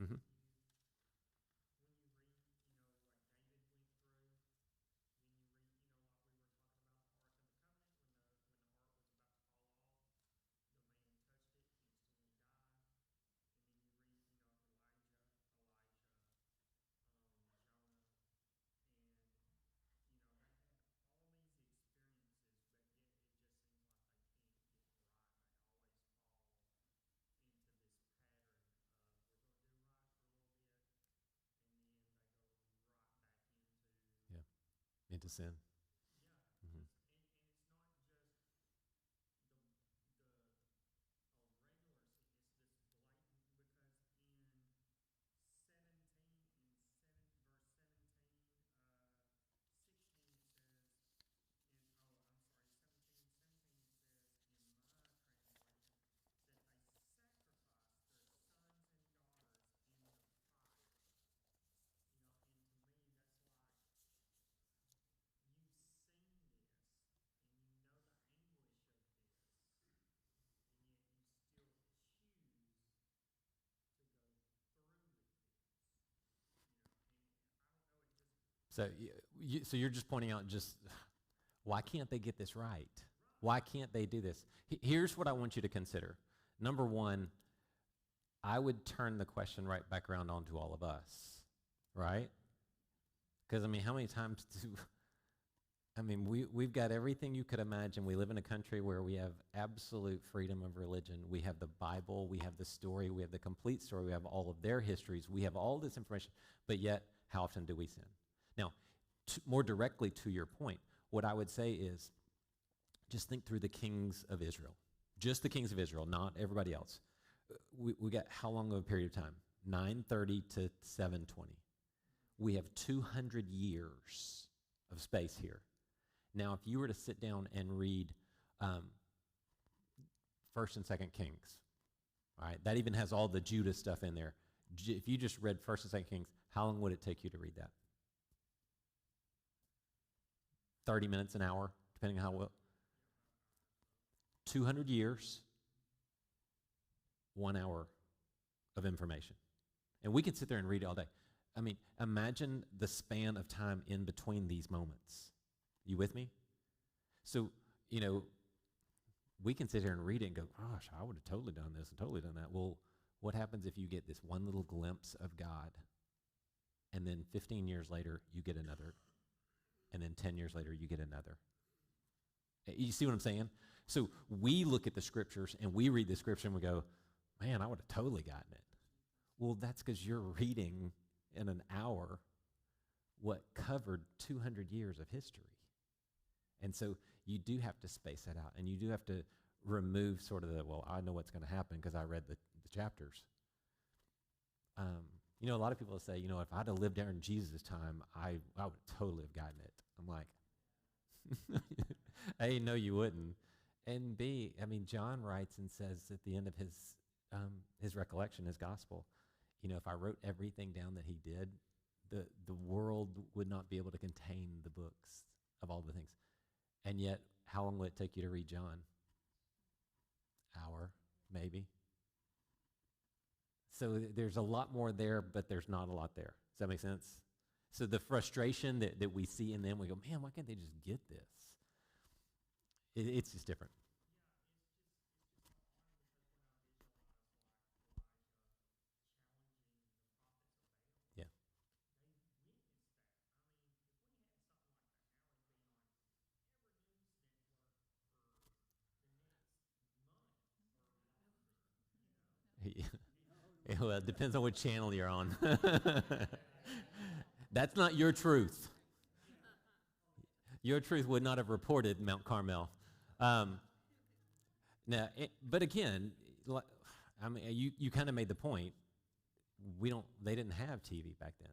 S1: Mm-hmm. Yeah. Into sin. Mm-hmm. So, so you're just pointing out just why can't they get this right? Why can't they do this? Here's what I want you to consider. Number one, I would turn the question right back around onto all of us, right? Because, I mean, how many times we've got everything you could imagine. We live in a country where we have absolute freedom of religion. We have the Bible. We have the story. We have the complete story. We have all of their histories. We have all this information. But yet, how often do we sin? Now, more directly to your point, what I would say is just think through the kings of Israel. Just the kings of Israel, not everybody else. We got how long of a period of time? 930 to 720. We have 200 years of space here. Now, if you were to sit down and read 1st and 2nd Kings, all right, that even has all the Judah stuff in there. If you just read 1st and 2nd Kings, how long would it take you to read that? 30 minutes, an hour, depending on how well. 200 years, 1 hour of information. And we could sit there and read it all day. I mean, imagine the span of time in between these moments. You with me? So, we can sit here and read it and go, gosh, I would have totally done this and totally done that. Well, what happens if you get this one little glimpse of God, and then 15 years later, you get another, and then 10 years later, you get another? You see what I'm saying? So we look at the scriptures, and we read the scripture, and we go, man, I would have totally gotten it. Well, that's because you're reading in an hour what covered 200 years of history. And so you do have to space that out, and you do have to remove sort of well, I know what's going to happen because I read the chapters. A lot of people say, if I'd have lived there in Jesus' time, I would totally have gotten it. I'm like, A, no, you wouldn't. And B, John writes and says at the end of his recollection, his gospel, if I wrote everything down that he did, the world would not be able to contain the books of all the things. And yet, how long would it take you to read John? Hour, maybe. So there's a lot more there, but there's not a lot there. Does that make sense? So the frustration that we see in them, we go, man, why can't they just get this? It's just different. Yeah. Well, it depends on which channel you're on. That's not your truth. Your truth would not have reported Mount Carmel. Now, but again, I mean, you kind of made the point. They didn't have TV back then.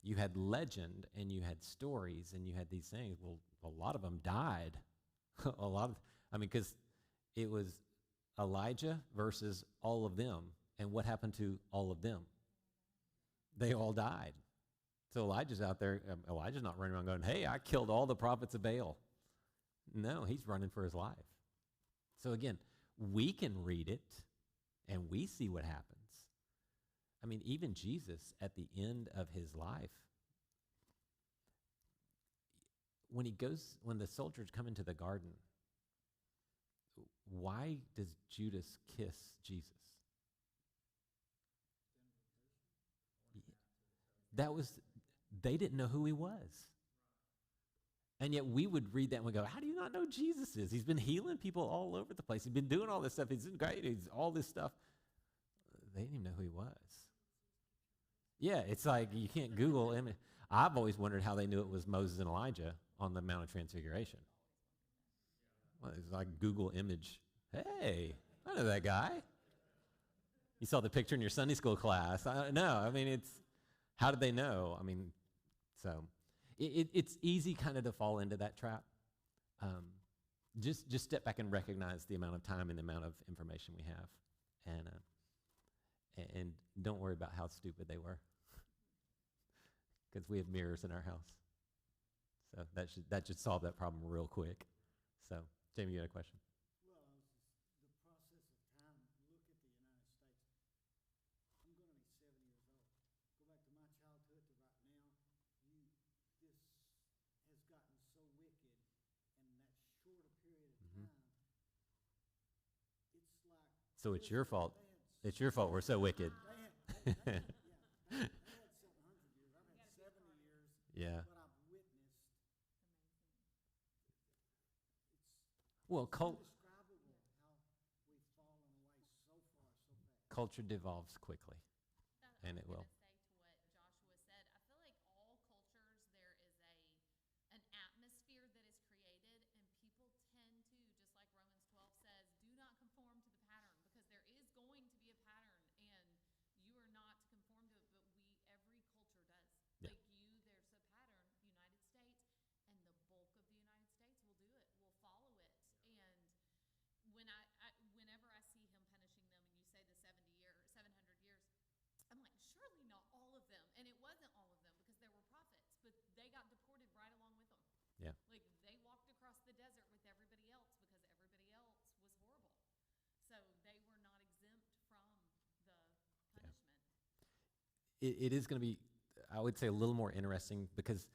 S1: You had legend and you had stories and you had these things. Well, a lot of them died. Because it was Elijah versus all of them. And what happened to all of them? They all died. So Elijah's out there. Elijah's not running around going, hey, I killed all the prophets of Baal. No, he's running for his life. So again, we can read it and we see what happens. I mean, even Jesus at the end of his life, when the soldiers come into the garden, why does Judas kiss Jesus? They didn't know who he was. And yet we would read that and we go, how do you not know Jesus is? He's been healing people all over the place. He's been doing all this stuff. He's great. He's all this stuff. They didn't even know who he was. Yeah, it's like you can't Google him. I've always wondered how they knew it was Moses and Elijah on the Mount of Transfiguration. Well, it's like Google image. Hey, I know that guy. You saw the picture in your Sunday school class. How did they know? So it's easy kind of to fall into that trap. Just step back and recognize the amount of time and the amount of information we have, and don't worry about how stupid they were, because we have mirrors in our house. So that should solve that problem real quick. So, Jamie, you had a question?
S2: Well, the process of time. Look at the United States. I'm going to be 7 years old. Go back to my childhood to right now. This has gotten so wicked in that short a period of time. It's like.
S1: So it's your fault. It's your fault we're so wicked.
S2: They had 700 years. I've had 70 years.
S1: Yeah.
S2: But I've witnessed.
S1: Well,
S2: indescribable how we've fallen away so far, so fast.
S1: Culture devolves quickly, and it will.
S3: Say to what Joshua said, I feel like all cultures there is an atmosphere that is created, and people tend to, just like Romans 12 says, do not conform to the pattern, because there is going to be a pattern, and you are not to conform to it. But every culture does.
S1: Yeah.
S3: There's a pattern. United States, and the bulk of the United States will do it. Will follow it. And whenever I see him punishing them, and you say the 700 years, I'm like, surely not all of them. And it wasn't all of them, because there were prophets, but they got deported right along with them.
S1: Yeah.
S3: Like, they walked across the desert with everybody else because everybody else was horrible. So they were not exempt from the punishment.
S1: It is going to be, I would say, a little more interesting, because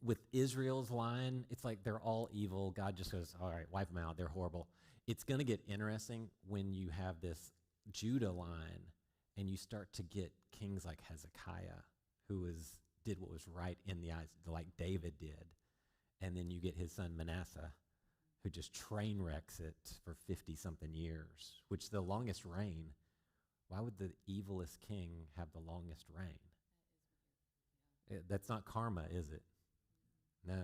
S1: with Israel's line, it's like they're all evil. God just goes, all right, wipe them out. They're horrible. It's going to get interesting when you have this Judah line and you start to get kings like Hezekiah, who did what was right in the eyes, like David did. And then you get his son Manasseh, who just train wrecks it for 50-something years, which the longest reign. Why would the evilest king have the longest reign? That's not karma, is it? No.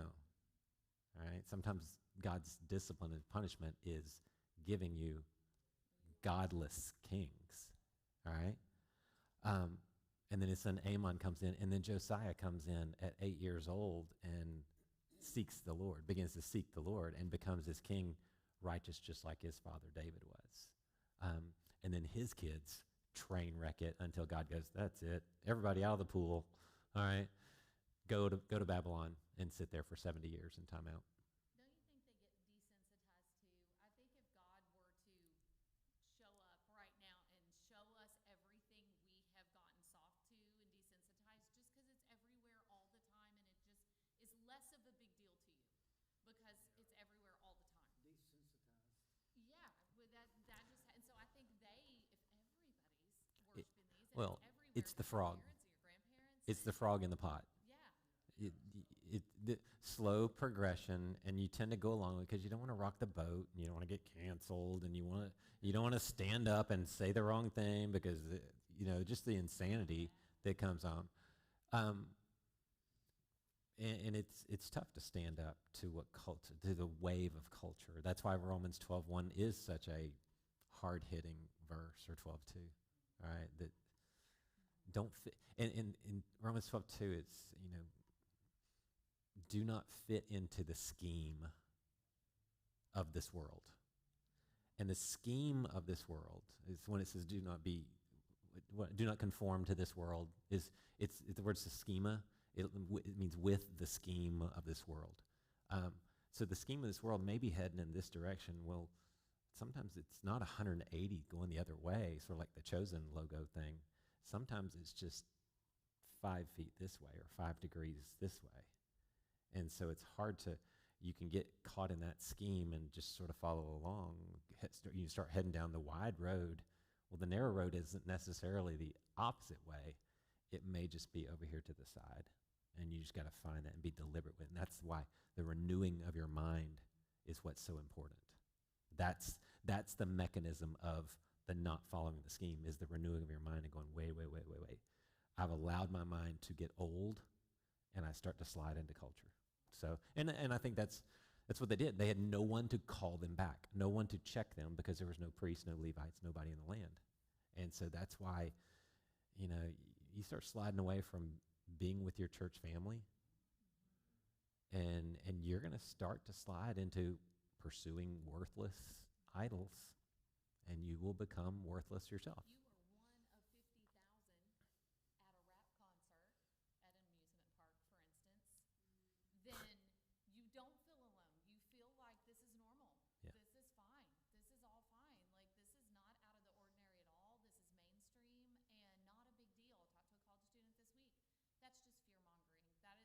S1: All right? Sometimes God's discipline and punishment is giving you godless kings. All right? And then his son Amon comes in, and then Josiah comes in at 8 years old and seeks the Lord, begins to seek the Lord, and becomes this king righteous just like his father David was. And then his kids train wreck it until God goes, that's it. Everybody out of the pool. All right? Go to Babylon and sit there for 70 years in time out.
S3: Don't you think they get desensitized too? I think if God were to show up right now and show us everything we have gotten soft to and desensitized, just because it's everywhere all the time, and it just is less of a big deal to you because it's everywhere all the time.
S2: Desensitized.
S3: Yeah, with that just and so I think if everybody's worshiping these, and
S1: Well,
S3: everywhere,
S1: it's the frog.
S3: your parents and your grandparents.
S1: It's the frog in the pot.
S3: Yeah.
S1: the slow progression, and you tend to go along because you don't want to rock the boat, and you don't want to get canceled, and you don't want to stand up and say the wrong thing because just the insanity that comes on. And it's tough to stand up to to the wave of culture. That's why Romans 12:1 is such a hard-hitting verse, or 12:2. All right, that don't fit. In Romans 12:2, it's do not fit into the scheme of this world. And the scheme of this world is when it says do not conform to this world. The word schema. It means with the scheme of this world. So the scheme of this world may be heading in this direction. Well, sometimes it's not 180 going the other way, sort of like the Chosen logo thing. Sometimes it's just 5 feet this way or 5 degrees this way. And so it's hard you can get caught in that scheme and just sort of follow along. You start heading down the wide road. Well, the narrow road isn't necessarily the opposite way. It may just be over here to the side. And you just got to find that and be deliberate with it. And that's why the renewing of your mind is what's so important. That's the mechanism of the not following the scheme, is the renewing of your mind and going, wait. I've allowed my mind to get old, and I start to slide into culture. So, and I think that's what they did. They had no one to call them back, no one to check them, because there was no priests, no Levites, nobody in the land. And so that's why, you start sliding away from being with your church family, and you're going to start to slide into pursuing worthless idols, and you will become worthless yourself.
S3: You were one of 50,000 at a rap concert at an amusement park, for instance. Then you don't feel alone. You feel like this is normal.
S1: Yeah.
S3: This is fine. This is all fine. Like, this is not out of the ordinary at all. This is mainstream and not a big deal. I talked to a college student this week. That's just fear-mongering. There's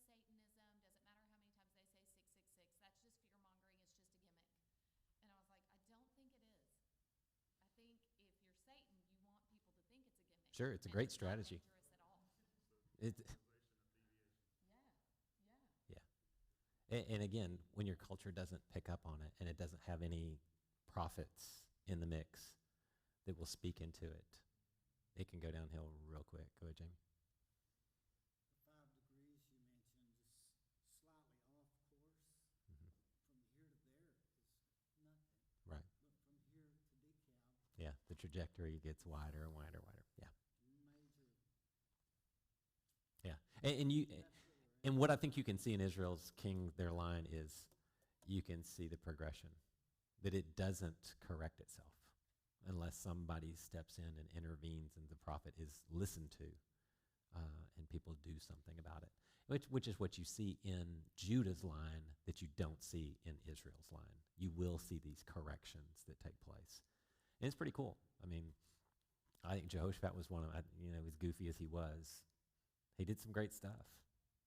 S3: no Satanism. Doesn't matter how many times they say 666. That's just fear-mongering. It's just a gimmick. And I was like, I don't think it is. I think if you're Satan, you want people to think it's a gimmick.
S1: Sure, it's a great strategy.
S3: Not dangerous at all.
S1: Yeah. And again, when your culture doesn't pick up on it, and it doesn't have any prophets in the mix that will speak into it, it can go downhill real quick. Go ahead, Jamie.
S2: The 5 degrees you mentioned, just slightly off course.
S1: Mm-hmm.
S2: From here to there is nothing.
S1: Right.
S2: But from here to DeKalb,
S1: Yeah, the trajectory gets wider and wider and wider. Yeah.
S2: major.
S1: Yeah. And what I think you can see in Israel's king, their line, is you can see the progression, that it doesn't correct itself unless somebody steps in and intervenes and the prophet is listened to, and people do something about it, which is what you see in Judah's line that you don't see in Israel's line. You will see these corrections that take place. And it's pretty cool. I mean, I think Jehoshaphat was one of, as goofy as he was, he did some great stuff.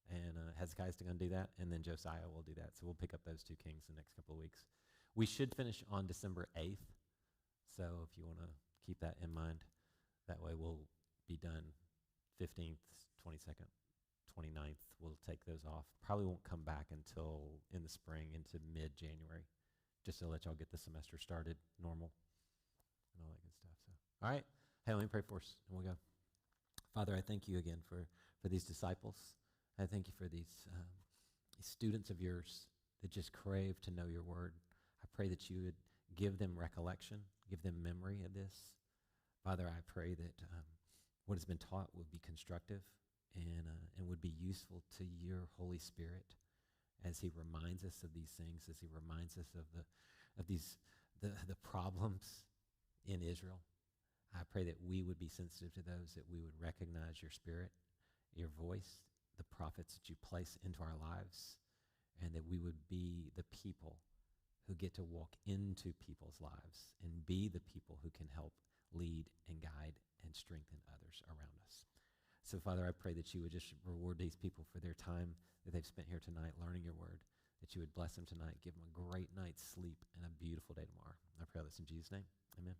S1: And Hezekiah's going to do that, and then Josiah will do that. So we'll pick up those 2 kings the next couple of weeks. We should finish on December 8th. So if you want to keep that in mind, that way we'll be done 15th, 22nd, 29th. We'll take those off. Probably won't come back until in the spring into mid-January, just to let y'all get the semester started normal and all that good stuff. So, all right. Hey, let me pray for us, and we'll go. Father, I thank you again for these disciples. I thank you for these students of yours that just crave to know your word. I pray that you would give them recollection, give them memory of this. Father, I pray that what has been taught would be constructive and would be useful to your Holy Spirit as he reminds us of these things, as he reminds us of the problems in Israel. I pray that we would be sensitive to those, that we would recognize your spirit, your voice, the prophets that you place into our lives, and that we would be the people who get to walk into people's lives and be the people who can help lead and guide and strengthen others around us. So, Father, I pray that you would just reward these people for their time that they've spent here tonight learning your word, that you would bless them tonight, give them a great night's sleep, and a beautiful day tomorrow. I pray this in Jesus' name. Amen.